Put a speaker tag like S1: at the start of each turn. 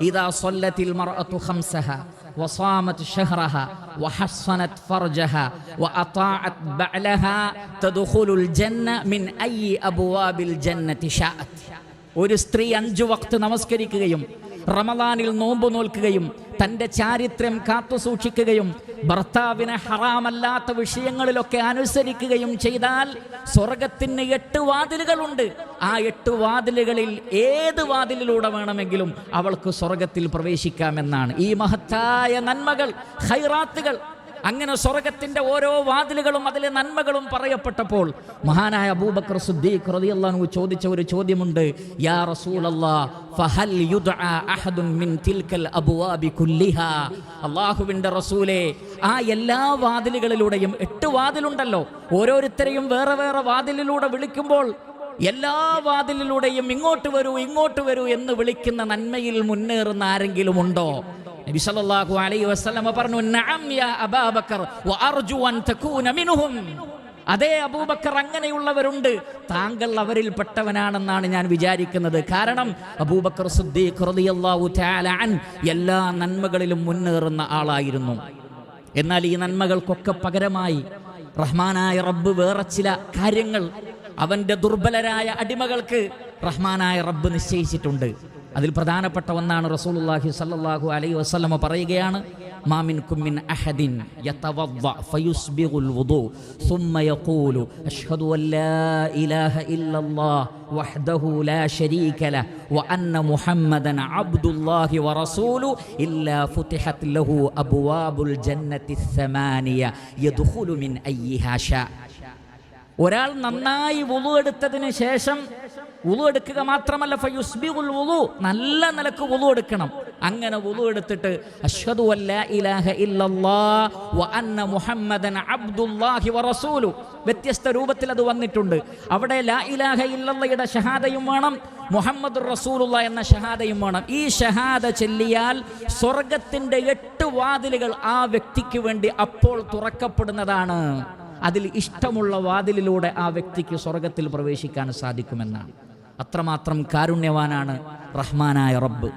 S1: ഇദാ സ്വല്ലത്തിൽ മർഅതു ഖംസഹ വസാമത് ശഹ്റഹ വഹസ്സനത് ഫർജഹ വഅതാഅത് ബഅലഹ തദ്ഖുലുൽ ജന്ന മിൻ അയ്യി അബ്വാബിൽ ജന്നതി ശാഅത്. ഒരു സ്ത്രീ 5 വക്ത് നമസ്കരിക്കുകയും റമദാനിൽ നോമ്പ് നോൽക്കുകയും തൻ്റെ ചാരിത്രം കാത്തുസൂക്ഷിക്കുകയും ഭർത്താവിനെ ഹറാമല്ലാത്ത വിഷയങ്ങളിലൊക്കെ അനുസരിക്കുകയും ചെയ്താൽ സ്വർഗത്തിന് 8 വാതിലുകളുണ്ട്. ആ 8 വാതിലുകളിൽ ഏത് വാതിലിലൂടെ വേണമെങ്കിലും അവൾക്ക് സ്വർഗത്തിൽ പ്രവേശിക്കാമെന്നാണ്. ഈ മഹത്തായ നന്മകൾ, ഖൈറാത്തുകൾ, അങ്ങനെ സ്വർഗത്തിന്റെ ഓരോ വാതിലുകളും അതിലെ നന്മകളും പറയപ്പെട്ടപ്പോൾ മഹാനായ അബൂബക്കർ സിദ്ദീഖ് റളിയല്ലാഹു അൻഹു ചോദിച്ച ഒരു ചോദ്യമുണ്ട്. യാ റസൂലല്ലാഹ് ഫഹൽ യുദ്ആ അഹദുൻ മിൻ തിൽകൽ അബ്വാബി കുല്ലിഹാ. അല്ലാഹുവിന്റെ റസൂലേ, ആ എല്ലാ വാതിലുകളിലൂടെയും 8 വാതിലുണ്ടല്ലോ, ഓരോരുത്തരെയും വേറെ വേറെ വാതിലിലൂടെ വിളിക്കുമ്പോൾ എല്ലാ വാതിലിലൂടെയും ഇങ്ങോട്ട് വരൂ ഇങ്ങോട്ട് വരൂ എന്ന് വിളിക്കുന്ന നന്മയിൽ മുന്നേറുന്ന ആരെങ്കിലും ഉണ്ടോ? നബി സല്ലല്ലാഹു അലൈഹി വസല്ലം പറഞ്ഞു, നഅം യാ അബൂബക്കർ വഅർജു അൻ തകൂന മിൻഹും. അതേ അബൂബക്കർ, അങ്ങനെയുള്ളവരുണ്ട്, താങ്കൾ അവരിൽപ്പെട്ടവനാണെന്നാണ് ഞാൻ വിചാരിക്കുന്നത്. കാരണം അബൂബക്കർ സിദ്ദീഖ് റളിയല്ലാഹു തആല അൻ എല്ലാ നന്മകളിലും മുന്നേറുന്ന ആളായിരുന്നു. എന്നാൽ ഈ നന്മകൾക്കൊക്കെ പകരമായി റഹ്മാനായ റബ്ബ് വേറെ ചില കാര്യങ്ങൾ അവന്റെ ദുർബലരായ അടിമകൾക്ക് റഹ്മാനായ റബ്ബ് നിശ്ചയിച്ചിട്ടുണ്ട്. അതിൽ പ്രധാനപ്പെട്ട ഒന്നാണ് റസൂലുള്ളാഹി സ്വല്ലല്ലാഹു അലൈഹി വസല്ലം പറയുകയാണ്, മാ മിൻകും മിൻ അഹദിൻ യതവദ്ദ ഫയുസ്ബിഗുൽ വുദൂ സുമ്മ യഖൂലു അഷ്ഹദു അൻ ലാ ഇലാഹ ഇല്ലല്ലാഹ് വഹ്ദഹു ലാ ശരീക ലഹു വഅന്ന മുഹമ്മദൻ അബ്ദുല്ലാഹി വറസൂലുഹു ഇല്ലാ ഫുതിഹത് ലഹു അബ്വാബുൽ ജന്നത്തി الثمانية യദ്ഖുലു മിൻ അയ്യിഹാ ശാ. ഒരാൾ നന്നായി വുളു എടുത്തതിന് ശേഷം, വുളു എടുക്കുക മാത്രമല്ല, ഫയുസ്ബിഗുൽ വുളു, നല്ല നിലക്ക് വുളു എടുക്കണം. അങ്ങനെ വുളു എടുത്തിട്ട് അഷ്ഹദു അൻ ലാ ഇലാഹ ഇല്ലല്ലാഹ് വ അന്ന മുഹമ്മദൻ അബ്ദുല്ലാഹി വറസൂലുഹു, വ്യത്യസ്ത രൂപത്തിൽ അത് വന്നിട്ടുണ്ട്. അവിടെ ലാ ഇലാഹ ഇല്ലല്ലാഹയുടെ ഷഹാദയും വേണം, മുഹമ്മദുർ റസൂലുള്ളാഹി എന്ന ഷഹാദയും വേണം. ഈ ഷഹാദ ചൊല്ലിയാൽ സ്വർഗത്തിന്റെ 8 വാതിലുകൾ ആ വ്യക്തിക്ക് വേണ്ടി അപ്പോൾ തുറക്കപ്പെടുന്നതാണ്. അതിൽ ഇഷ്ടമുള്ള വാതിലിലൂടെ ആ വ്യക്തിക്ക് സ്വർഗത്തിൽ പ്രവേശിക്കാൻ സാധിക്കുമെന്നാണ്. അത്രമാത്രം കാരുണ്യവാനാണ് റഹ്മാനായ റബ്ബ്.